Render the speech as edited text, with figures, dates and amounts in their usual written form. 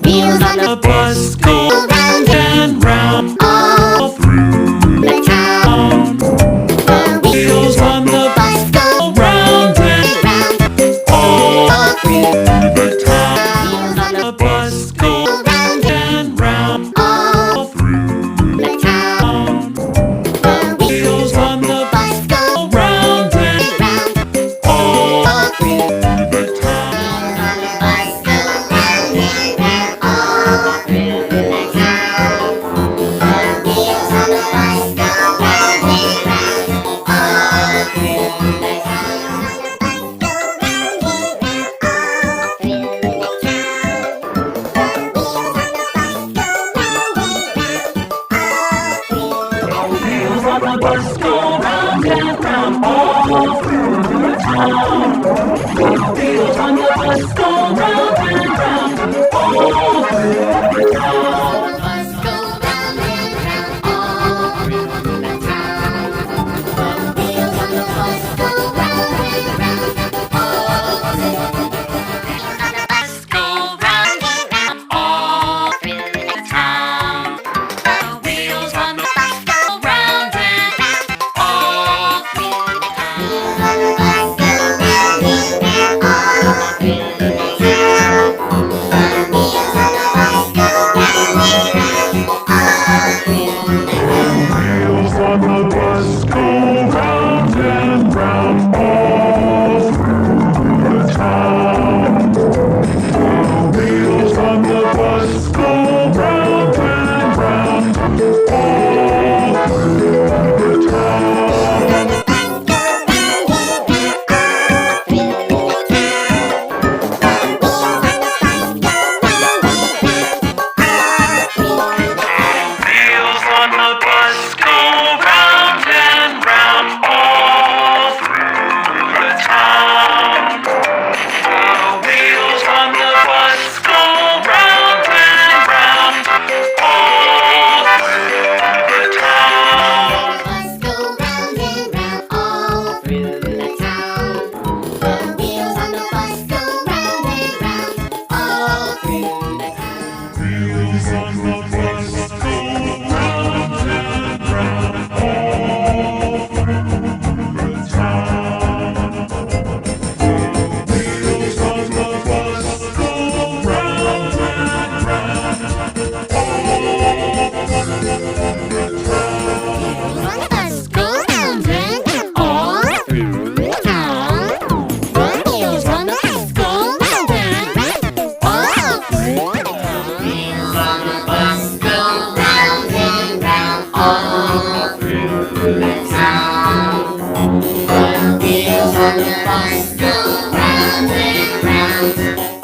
Wheels on the bus go round and round all through the town. The wheels on the bus go round and round all through the town. Wheels on the bus go round and round all through the town. The wheels on the bus go round and round all through the town. Wheels on the bus go round and round all through the town. Wheels on the bus go round and round all through the town. Bus go round and round all through the town. Wheels on the bus go round and round all through the town. Wheels on the bus go round and round all through the town. Wheels on the bus go round and round all through the town. Wheels on the bus go round and round all through the town. Wheels on the bus go round and round all through the town. Wheels on the bus go round and round all through the town. Wheels on the bus go round and round all through the town. Wheels on the bus go round and round all through the town. Bus go round and round all through the town. The wheels on the bus go round and round all through the town. Wheels on the bus go round and round all through the town. Wheels on the bus go round and round all through the town. The wheels on the bus go round and round all through the town. Wheels on the bus go round and round all through the town. The wheels on the bus go round and round